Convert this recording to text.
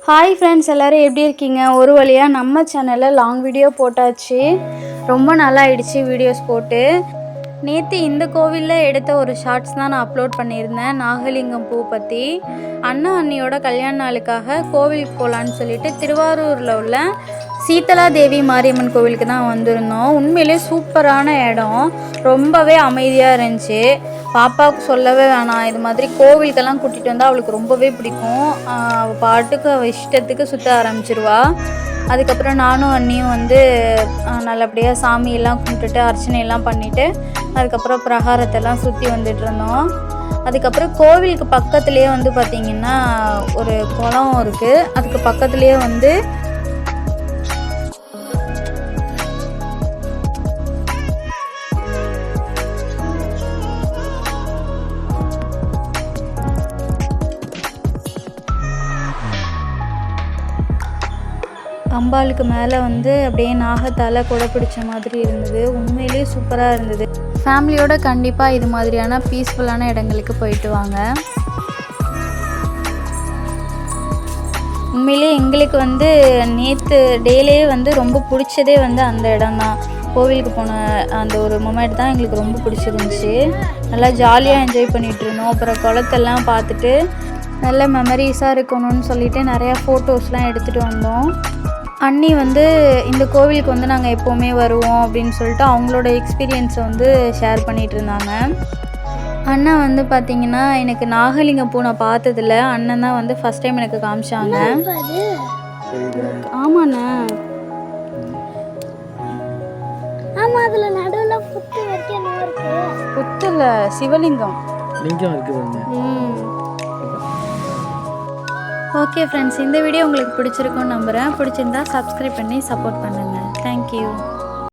Hi friends, எல்லோரும் எப்படி இருக்கீங்க? ஒரு வழியாக நம்ம சேனலில் லாங் வீடியோ போட்டாச்சு. ரொம்ப நல்லா ஆயிடுச்சு வீடியோஸ் போட்டு. நேற்று இந்த கோவிலில் எடுத்த ஒரு ஷார்ட்ஸ் தான் நான் அப்லோட் பண்ணியிருந்தேன். நாகலிங்கம் பூ பற்றி. அண்ணா அண்ணியோட கல்யாண நாளுக்காக கோவிலுக்கு போகலான்னு சொல்லிட்டு திருவாரூரில் உள்ள சீத்தலா தேவி மாரியம்மன் கோவிலுக்கு தான் வந்திருந்தோம். உண்மையிலே சூப்பரான இடம், ரொம்பவே அமைதியாக இருந்துச்சு. பாப்பாவுக்கு சொல்லவே வேணாம், இது மாதிரி கோவிலுக்கெல்லாம் கூட்டிகிட்டு வந்தால் அவளுக்கு ரொம்பவே பிடிக்கும். அவள் பாட்டுக்கு அவள் இஷ்டத்துக்கு சுற்ற ஆரம்பிச்சிருவா. அதுக்கப்புறம் நானும் அண்ணியும் வந்து நல்லபடியாக சாமியெல்லாம் கும்பிட்டுட்டு அர்ச்சனையெல்லாம் பண்ணிவிட்டு அதுக்கப்புறம் பிரகாரத்தெல்லாம் சுற்றி வந்துட்டு இருந்தோம். அதுக்கப்புறம் கோவிலுக்கு பக்கத்துலேயே வந்து பார்த்திங்கன்னா ஒரு குளம் இருக்குது. அதுக்கு பக்கத்துலேயே வந்து அம்பாளுக்கு மேலே வந்து அப்படியே நாகத்தால் கொடை பிடிச்ச மாதிரி இருந்தது. உண்மையிலே சூப்பராக இருந்தது. ஃபேமிலியோட கண்டிப்பாக இது மாதிரியான பீஸ்ஃபுல்லான இடங்களுக்கு போயிட்டு வாங்க. உண்மையிலே எங்களுக்கு வந்து நேற்று டேலே வந்து ரொம்ப பிடிச்சதே வந்து அந்த இடம் தான். கோவிலுக்கு போன அந்த ஒரு மொமெண்ட் தான் எங்களுக்கு ரொம்ப பிடிச்சிருந்துச்சி. நல்லா ஜாலியாக என்ஜாய் பண்ணிகிட்டு இருந்தோம். அப்புறம் குளத்தெல்லாம் பார்த்துட்டு நல்ல மெமரிஸாக இருக்கணும்னு சொல்லிட்டு நிறையா ஃபோட்டோஸ்லாம் எடுத்துகிட்டு வந்தோம். அண்ணி வந்து இந்த கோவிலுக்கு வந்து நாங்கள் எப்போவுமே வருவோம் அப்படின்னு சொல்லிட்டு அவங்களோட எக்ஸ்பீரியன்ஸை வந்து ஷேர் பண்ணிகிட்டு இருந்தாங்க. அண்ணா வந்து பார்த்திங்கன்னா எனக்கு நாகலிங்கம் பூ நான் பார்த்ததில்ல. அண்ணன் தான் வந்து ஃபஸ்ட் டைம் எனக்கு காமிச்சாங்க. ஆமாண்ணா, புத்துல சிவலிங்கம் ஓகே ஃப்ரெண்ட்ஸ், இந்த வீடியோ உங்களுக்கு பிடிச்சிருக்குன்னு நம்புகிறேன். பிடிச்சிருந்தா சப்ஸ்கிரைப் பண்ணி சப்போர்ட் பண்ணுங்கள். தேங்க்யூ.